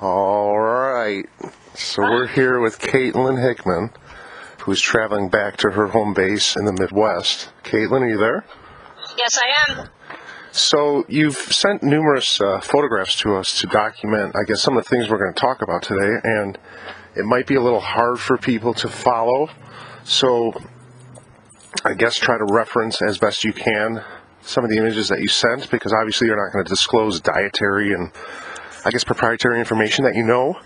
All right. So we're here with Katelyn Hickman, who's traveling back to her home base in the Midwest. Katelyn, are you there? Yes, I am. So you've sent numerous photographs to us to document, I guess, some of the things we're going to talk about today, and it might be a little hard for people to follow. So I guess try to reference as best you can some of the images that you sent, because obviously you're not going to disclose dietary and, I guess, proprietary information that you know.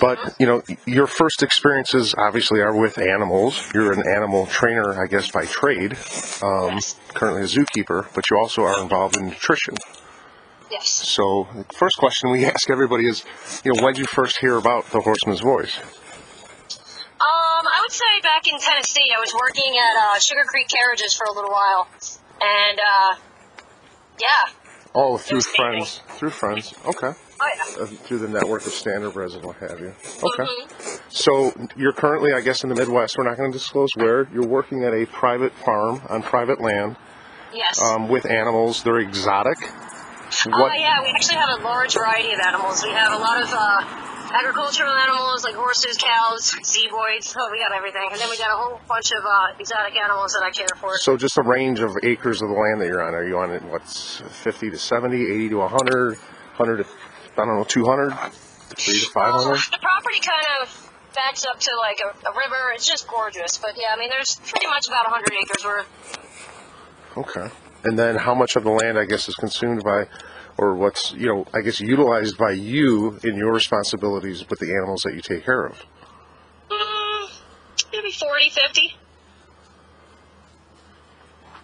But, you know, your first experiences obviously are with animals. You're an animal trainer, I guess, by trade, currently a zookeeper, but you also are involved in nutrition. Yes. So the first question we ask everybody is, you know, when did you first hear about the Horseman's voice? I would say back in Tennessee, I was working at Sugar Creek Carriages for a little while. And, yeah. Oh, through friends. Through friends. Okay. Oh, yeah. Through the network of standardbreds and what have you. Okay. So you're currently, I guess, in the Midwest. We're not going to disclose where. You're working at a private farm on private land. Yes. With animals. They're exotic. Yeah, we actually have a large variety of animals. We have a lot of agricultural animals like horses, cows, zeboids. Oh, we got everything. And then we got a whole bunch of exotic animals that I care for. So just a range of acres of the land that you're on. Are you on it, what's 50 to 70, 80 to 100, 100 to, I don't know, 200, 3 to 500? The property kind of backs up to like a river. It's just gorgeous. But yeah, I mean, there's pretty much about 100 acres worth. Okay. And then how much of the land, I guess, is consumed by, or what's, you know, I guess, utilized by you in your responsibilities with the animals that you take care of? Maybe 40, 50.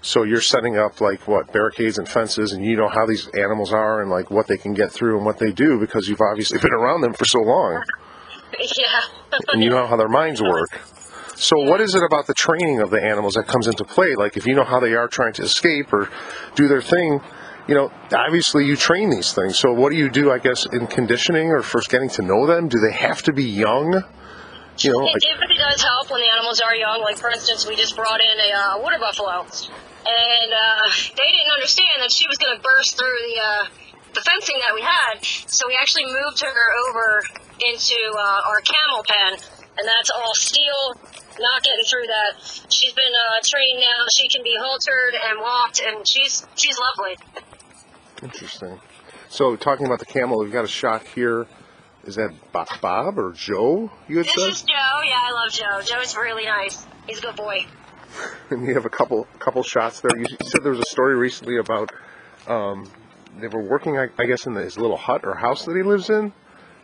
So you're setting up, like, what, barricades and fences, and you know how these animals are and, like, what they can get through and what they do because you've obviously been around them for so long. Yeah. And you know how their minds work. So what is it about the training of the animals that comes into play? Like, if you know how they are trying to escape or do their thing, you know, obviously you train these things. So what do you do, I guess, in conditioning or first getting to know them? Do they have to be young? You know, it really does help when the animals are young. Like, for instance, we just brought in a water buffalo. And they didn't understand that she was going to burst through the fencing that we had. So we actually moved her over into our camel pen. And that's all steel, not getting through that. She's been trained now. She can be haltered and walked, and she's lovely. Interesting. So talking about the camel, we've got a shot here. Is that Bob or Joe, you had said? This is Joe. Yeah, I love Joe. Joe's really nice. He's a good boy. And you have a couple shots there. You said there was a story recently about they were working, I guess, in his little hut or house that he lives in.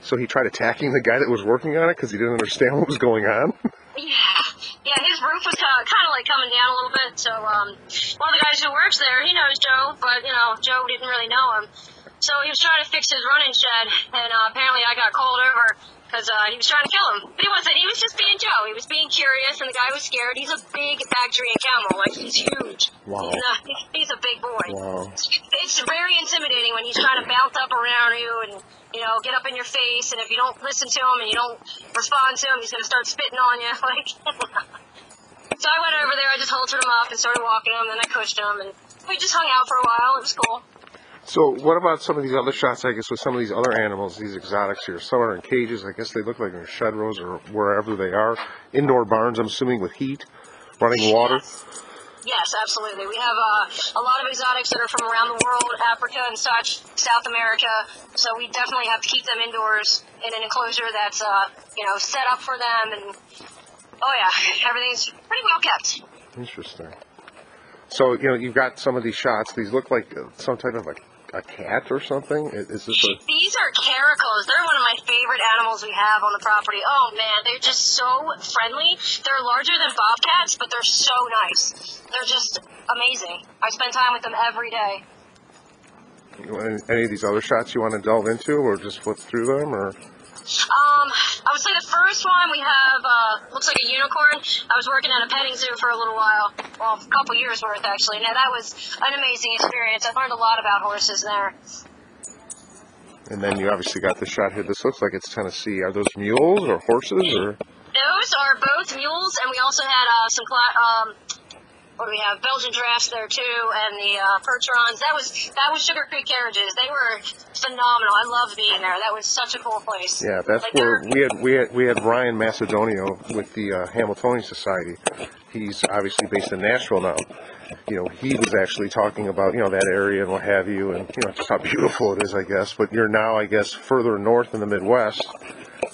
So he tried attacking the guy that was working on it because he didn't understand what was going on. Yeah, his roof was kind of like coming down a little bit. So one of the guys who works there, he knows Joe, but you know, Joe didn't really know him. So he was trying to fix his running shed, and apparently I got called over because he was trying to kill him. But he wasn't. He was just being Joe. He was being curious, and the guy was scared. He's a big Bactrian camel. Like, he's huge. Wow. He's a big boy. Wow. It's very intimidating when he's trying to bounce up around you and, you know, get up in your face. And if you don't listen to him and you don't respond to him, he's going to start spitting on you. Like, so I went over there. I just haltered him up and started walking him. Then I pushed him, and we just hung out for a while. It was cool. So what about some of these other shots, I guess, with some of these other animals, these exotics here? Some are in cages. I guess they look like they're shed rows or wherever they are. Indoor barns, I'm assuming, with heat, running water. Yes, absolutely. We have a lot of exotics that are from around the world, Africa and such, South America. So we definitely have to keep them indoors in an enclosure that's, you know, set up for them. And, oh, yeah, everything's pretty well kept. Interesting. So, you know, you've got some of these shots. These look like some type of a cat or something? Is this These are caracals. They're one of my favorite animals we have on the property. Oh, man, they're just so friendly. They're larger than bobcats, but they're so nice. They're just amazing. I spend time with them every day. Any of these other shots you want to delve into or just flip through them? Or I would say the first one we have looks like a unicorn. I was working at a petting zoo for a little while. Well, a couple years worth, actually. Now, that was an amazing experience. I learned a lot about horses there. And then you obviously got the shot here. This looks like it's Tennessee. Are those mules or horses? Or Those are both mules, and we also had some what do we have? Belgian giraffes there too, and the percherons. That was Sugar Creek carriages. They were phenomenal. I loved being there. That was such a cool place. Yeah, that's like, where we had Ryan Macedonio with the Hamiltonian Society. He's obviously based in Nashville now. You know, he was actually talking about, you know, that area and what have you, and, you know, just how beautiful it is, I guess. But you're now, I guess, further north in the Midwest,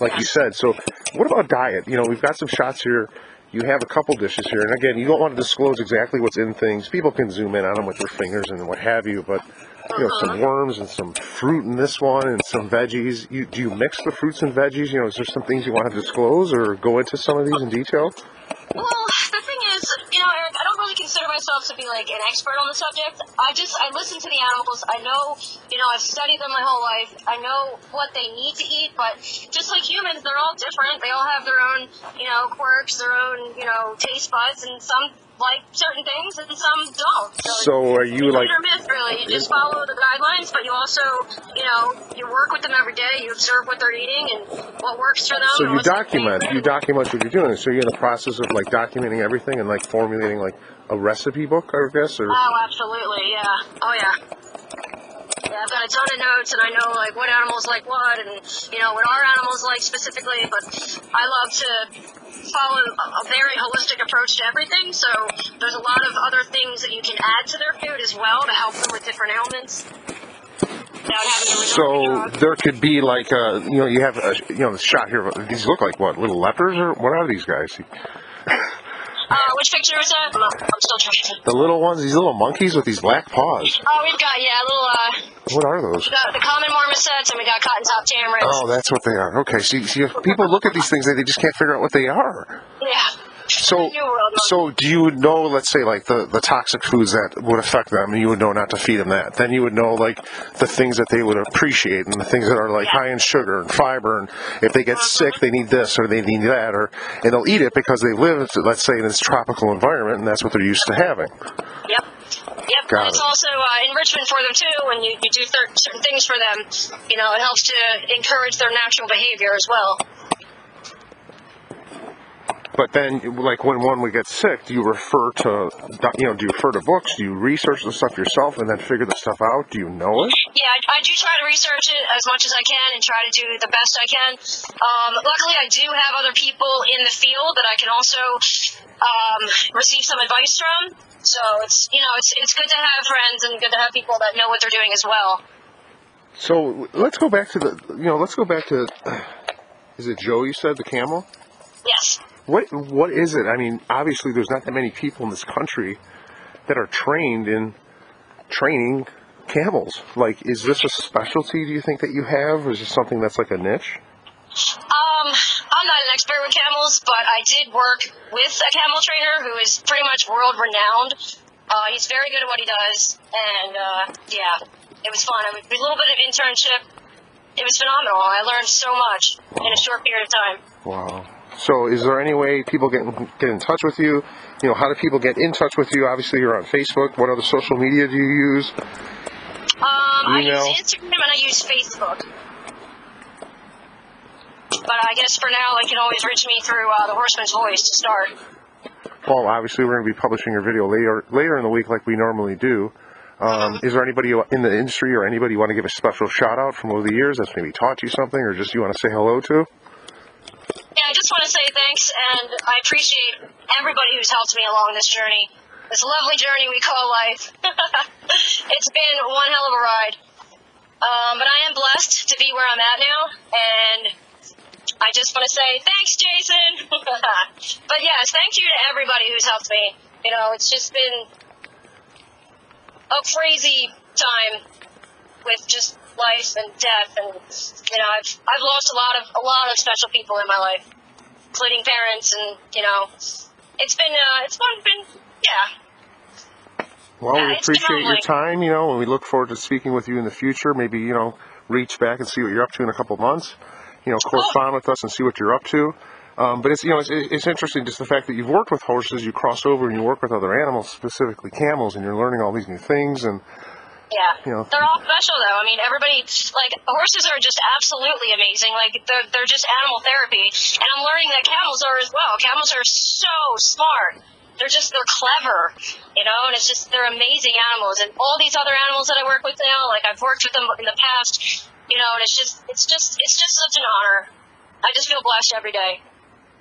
like you said. So what about diet? You know, we've got some shots here. You have a couple dishes here. And again, you don't want to disclose exactly what's in things. People can zoom in on them with their fingers and what have you. But, you know, some worms and some fruit in this one and some veggies. Do you mix the fruits and veggies? You know, is there some things you want to disclose or go into some of these in detail? Well, the thing is, you know, Eric, I don't really consider myself to be like an expert on the subject. I listen to the animals. I know, you know, I've studied them my whole life. I know what they need to eat, but just like humans, they're all different. They all have their own, you know, quirks, their own, you know, taste buds, and some like certain things and some don't. So are you like... Hit or miss, really. You just follow the guidelines, but you also, you know, you work with them every day. You observe what they're eating and what works for them. So you document what you're doing. So you're in the process of like documenting everything and like formulating like a recipe book, I guess? Or... Oh, absolutely, yeah. Oh, yeah. Yeah, I've got a ton of notes, and I know like what animals like what, and you know what our animals like specifically. But I love to follow a very holistic approach to everything. So there's a lot of other things that you can add to their food as well to help them with different ailments. So there could be like you know, you have you know, the shot here. These look like what, little lepers, or what are these guys? Which picture is that? I'm still trying. The little ones, these little monkeys with these black paws. Oh, we've got, little, what are those? We got the common marmosets, and we got cotton-top tamarinds. Oh, that's what they are. Okay, see, if people look at these things, they just can't figure out what they are. Yeah. So do you know, let's say, like the toxic foods that would affect them, and you would know not to feed them that. Then you would know, like, the things that they would appreciate and the things that are, like, high in sugar and fiber, and if they get sick, they need this or they need that, and they'll eat it because they live, let's say, in this tropical environment, and that's what they're used to having. Yep. And it's also enrichment for them, too, when you do certain things for them. You know, it helps to encourage their natural behavior as well. But then, like, when one would get sick, do you refer to, you know, do you refer to books? Do you research the stuff yourself and then figure the stuff out? Do you know it? Yeah, I do try to research it as much as I can and try to do the best I can. Luckily, I do have other people in the field that I can also receive some advice from. So it's, you know, it's good to have friends and good to have people that know what they're doing as well. So let's go back to is it Joe you said, the camel? Yes. What is it? I mean, obviously there's not that many people in this country that are trained in training camels. Like, is this a specialty, do you think, that you have, or is this something that's like a niche? I'm not an expert with camels, but I did work with a camel trainer who is pretty much world renowned. He's very good at what he does, and yeah, it was fun. A little bit of internship. It was phenomenal. I learned so much in a short period of time. Wow. So is there any way people get in touch with you? You know, how do people get in touch with you? Obviously, you're on Facebook. What other social media do you use? I use Instagram and I use Facebook. But I guess for now, they can always reach me through the Horseman's Voice to start. Well, obviously, we're going to be publishing your video later in the week like we normally do. Is there anybody in the industry or anybody you want to give a special shout-out from over the years that's maybe taught you something, or just you want to say hello to? Yeah, I just want to say thanks, and I appreciate everybody who's helped me along this journey. This lovely journey we call life. It's been one hell of a ride. But I am blessed to be where I'm at now, and I just want to say thanks, Jason. But yes, thank you to everybody who's helped me. You know, it's just been a crazy time with just life and death, and you know, I've lost a lot of special people in my life, including parents, and you know, it's been yeah. Well, we appreciate your time, you know, and we look forward to speaking with you in the future. Maybe, you know, reach back and see what you're up to in a couple of months. You know, correspond with us and see what you're up to. But it's, you know, it's interesting just the fact that you've worked with horses, you cross over and you work with other animals, specifically camels, and you're learning all these new things. And yeah, you know, they're all special though. I mean, everybody, like, horses are just absolutely amazing. Like, they're just animal therapy, and I'm learning that camels are as well. Camels are so smart. they're clever, you know, and they're amazing animals. And all these other animals that I work with now, like I've worked with them in the past, you know, and it's just such an honor. I just feel blessed every day.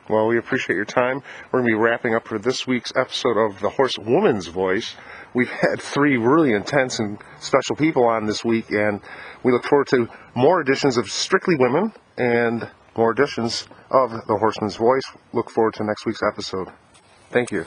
Well, we appreciate your time. We're going to be wrapping up for this week's episode of The Horsewoman's Voice. We've had 3 really intense and special people on this week, and we look forward to more editions of Strictly Women and more editions of The Horseman's Voice. Look forward to next week's episode. Thank you.